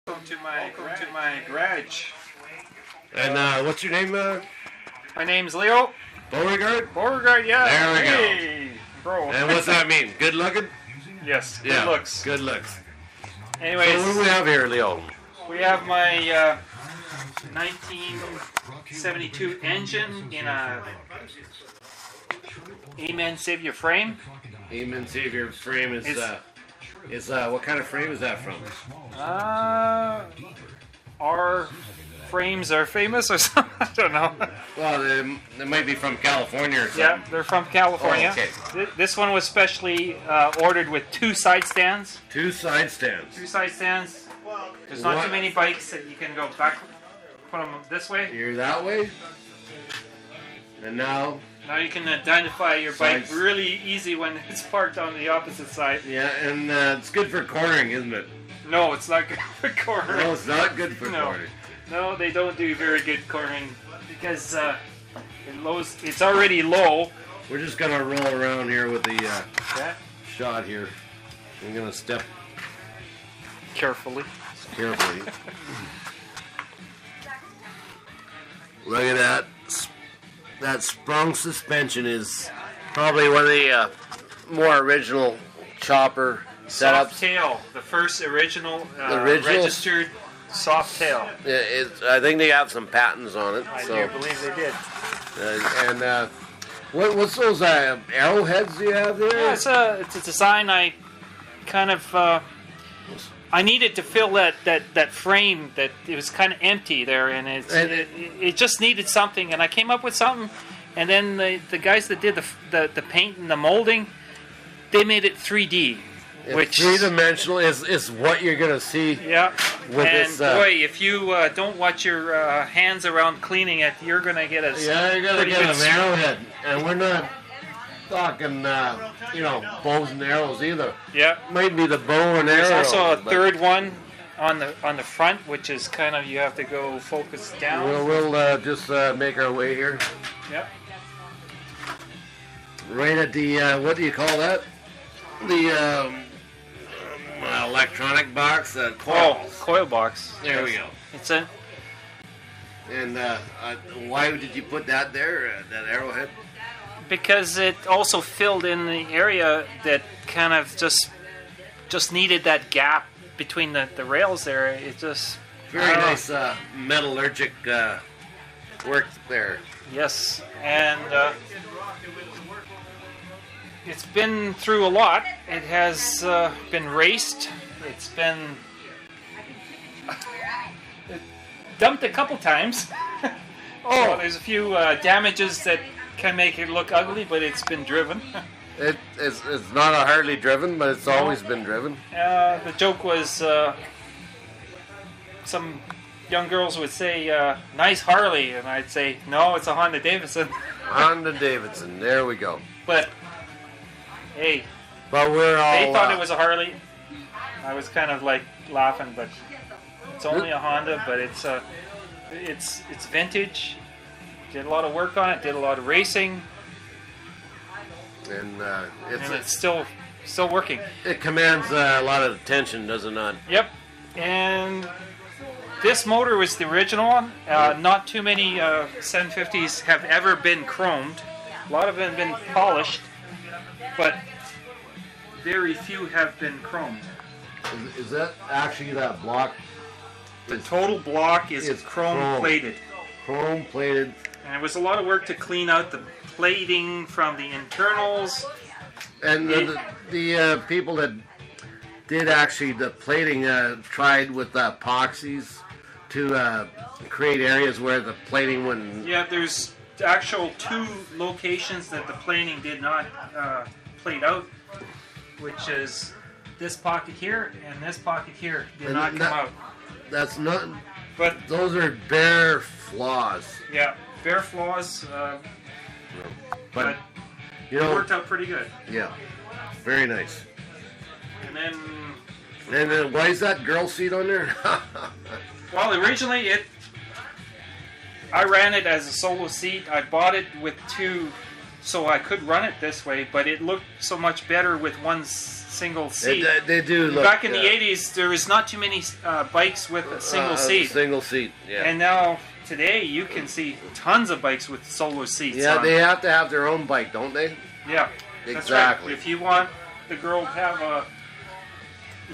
Welcome to my garage. And what's your name? My name's Leo. Beauregard? Beauregard, yeah. There we hey, bro. And what's that mean? Good looking? Yes, good Yeah, looks. good looks. Anyways, So what do we have here, Leo? we have my 1972 engine in a Amen Savior frame. Amen Savior frame is what kind of frame is that from? Our frames are famous or something. I don't know. Well, they might be from California or something. Yeah, they're from California. Oh, okay. This one was specially ordered with two side stands. Two side stands. Two side stands. There's not too many bikes that you can go back, put them this way. You're that way. And now you can identify your bike really easy when it's parked on the opposite side. Yeah, and it's good for cornering, isn't it? No, it's not good for cornering. No, it's not good for cornering. No, they don't do very good cornering because it's already low. We're just gonna roll around here with the shot here. I'm gonna step carefully. Look at that. That sprung suspension is probably one of the more original chopper setups. Soft tail, the first original registered soft tail. I think they have some patents on it. I do believe they did. What's those arrowheads you have there? Yeah, it's a design I kind of I needed to fill that frame that it was kind of empty there, and it just needed something, and I came up with something, and then the guys that did the paint and the molding, they made it 3D. Which three-dimensional is what you're gonna see. Yeah, with and this, boy, if you don't watch your hands around cleaning it, you're gonna get a you're gonna get an arrowhead, and we're not talking bows and arrows either. Yeah, might be the bow and arrow. There's also a third one on the front, which is kind of you have to go focus down. We'll just make our way here. Yeah. Right at the what do you call that? The electronic box, coil box. There we go. It's a. And why did you put that there? That arrowhead? Because it also filled in the area that kind of just needed that gap between the rails there. It just very nice metallurgic work there. Yes, and it's been through a lot. It has been raced. It's been dumped a couple times. So there's a few damages that can make it look ugly, but it's been driven. It's not a Harley driven, but it's always been driven. The joke was some young girls would say, nice Harley, and I'd say, no, it's a Honda Davidson. Honda Davidson, there we go. But, hey, they thought it was a Harley. I was kind of like laughing, but it's only a Honda, but it's vintage. Did a lot of work on it, did a lot of racing. And it's still working. It commands a lot of attention, does it not? Yep. And this motor was the original one. Not too many 750s have ever been chromed. A lot of them have been polished, but very few have been chromed. Is that actually that block? The total block is chrome plated. Chrome plated. And it was a lot of work to clean out the plating from the internals. And the people that did actually the plating tried with epoxies to create areas where the plating wouldn't. Yeah, there's actual two locations that the plating did not plate out, which is this pocket here and this pocket here did not come out. That's not. But those are bare flaws. Yeah, bare flaws. But it worked out pretty good. Yeah, very nice. And then why is that girl seat on there? Well, originally I ran it as a solo seat. I bought it with two, so I could run it this way. But it looked so much better with one single seat. They do look. Back in the 80s, there was not too many bikes with a single seat. Single seat, yeah. And now, today, you can see tons of bikes with solo seats. Yeah, on. they have to have their own bike, don't they? Yeah, that's exactly. right. If you want the girl to have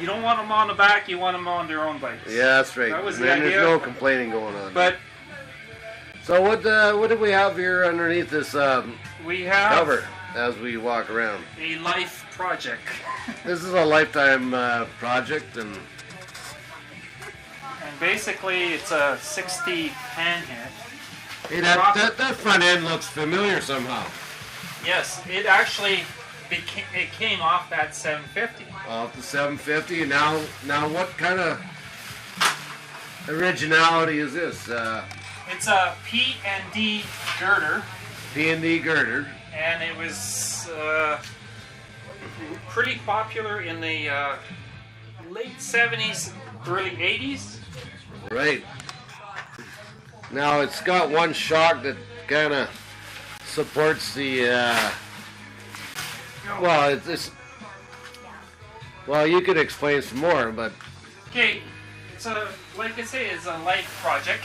you don't want them on the back, you want them on their own bikes. Yeah, that's right. That was the There's idea. no complaining going on. But so what do we have here underneath this we have cover as we walk around? a life project. This is a lifetime project, and basically it's a 60 panhead. hey, that front end looks familiar somehow. Yes, it actually came off that 750. Off the 750, and now what kind of originality is this? It's a P&D girder. P&D girder. And it was pretty popular in the late 70s, early 80s. Right. Now it's got one shock that kind of supports the. Well, you could explain some more, but. Okay, so like I say, it's a life project.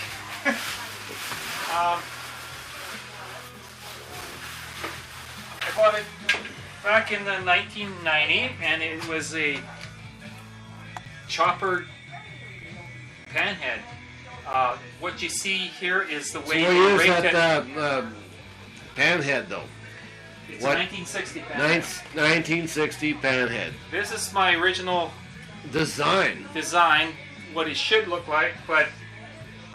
I bought it back in the 1990, and it was a chopper panhead. What you see here is the way so they what rake year is it. that panhead, though? It's what? 1960 panhead. 1960 panhead. This is my original design, what it should look like, but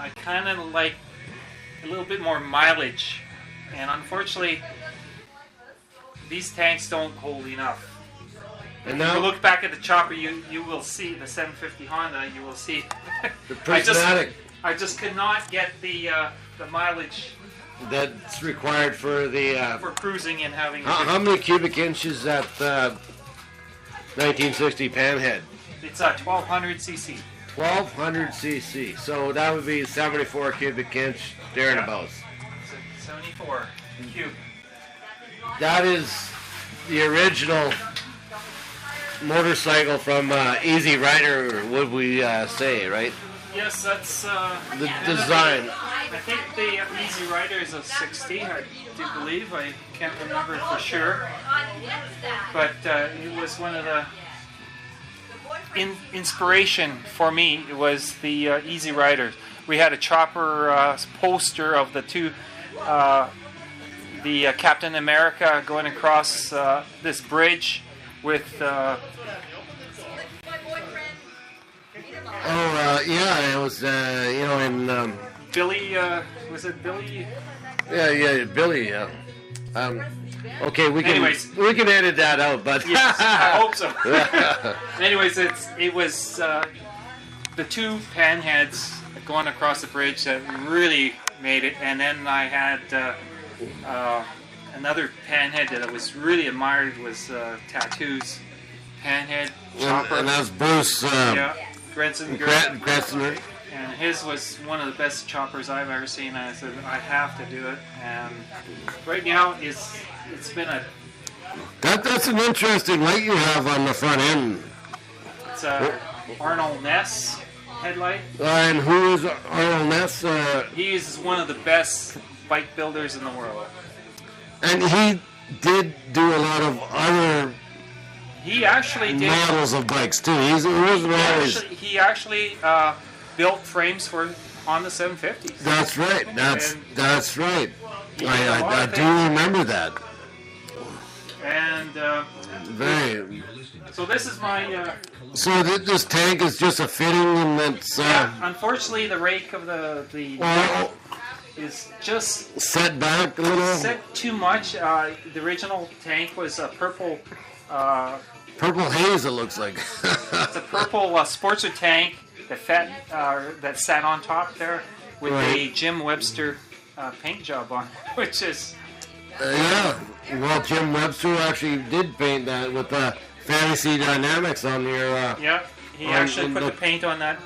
I kind of like a little bit more mileage, and unfortunately these tanks don't hold enough. And if now you look back at the chopper, you will see the 750 Honda. You will see the prismatic. I just could not get the mileage that's required for the for cruising and having. How many cubic inches that 1960 panhead? It's a 1200 cc. 1200 cc. So that would be 74 cubic inch thereabouts. 74 cube. That is the original motorcycle from Easy Rider, would we say, right? Yes, that's the design. I think the Easy Rider is a 60, I do believe. I can't remember for sure. But it was one of the inspiration for me. It was the Easy Rider. We had a chopper poster of the two, the Captain America going across this bridge with. Yeah, it was, in... Billy, was it Billy? Yeah, Billy, okay, we can edit that out, but... Yes, I hope so. Anyways, it was the two panheads going across the bridge that really made it, and then I had another panhead that I was really admired was Tattoo's panhead chopper. And that's Bruce... Gretzener. And his was one of the best choppers I've ever seen. And I said, I have to do it. And right now, it's been a... That's an interesting light you have on the front end. It's a Arnold Ness headlight. And who is Arnold Ness? He is one of the best bike builders in the world. And he did do a lot of other... He actually did models of bikes too. He actually built frames for Honda 750s. That's right. That's right. I do remember that. And very. So this is my. So this tank is just a fitting, and that's. Unfortunately, the rake of the is just set back a little. Set too much. The original tank was a purple. Purple haze, it looks like. It's a purple Sportster tank that sat on top there with a Jim Webster paint job on, which is. Yeah, well, Jim Webster actually did paint that with the Fantasy Dynamics on your. Yeah, he actually put the paint on that.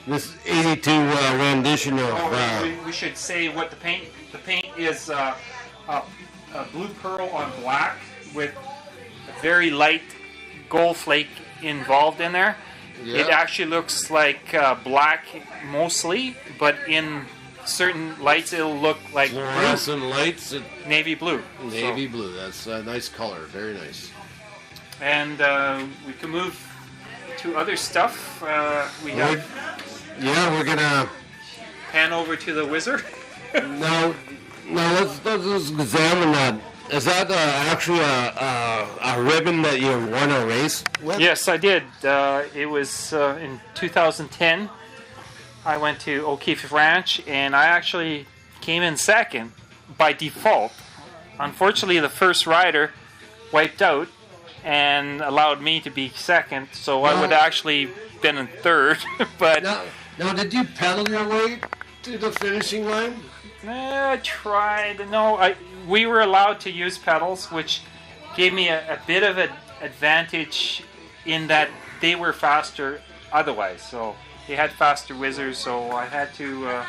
This 82 rendition of. We should say what the paint. The paint is a blue pearl on black with a very light gold flake involved in there. Yeah. It actually looks like black mostly, but in certain lights it'll look like Fluorescent lights. navy blue. Navy blue. That's a nice color. Very nice. And we can move to other stuff. We have We're gonna pan over to the Whizzer. now. Let's examine that. Is that actually a ribbon that you won a race with? Yes, I did. It was in 2010. I went to O'Keefe Ranch, and I actually came in second by default. Unfortunately, the first rider wiped out and allowed me to be second, so I would actually been in third. But now, did you pedal your way to the finishing line? I tried. No, we were allowed to use pedals, which gave me a bit of an advantage in that they were faster otherwise. So they had faster Whizzers, so I had to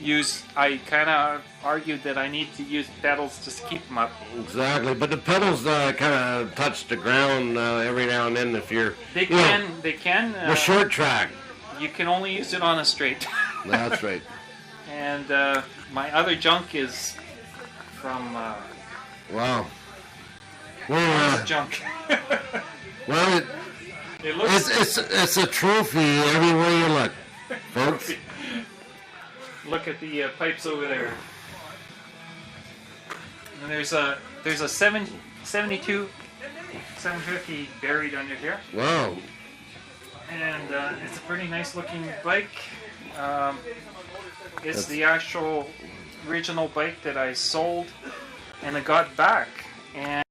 use. I kind of argued that I need to use pedals just to keep them up. Exactly, but the pedals kind of touch the ground every now and then if you're. They can. They can. The short track. You can only use it on a straight. That's right. And my other junk is from. Wow. Well, junk. well, It looks. it's a trophy everywhere you look, folks. Look at the pipes over there. And there's a 72 750 buried under here. Wow. And it's a pretty nice looking bike. It's the actual original bike that I sold and I got back. And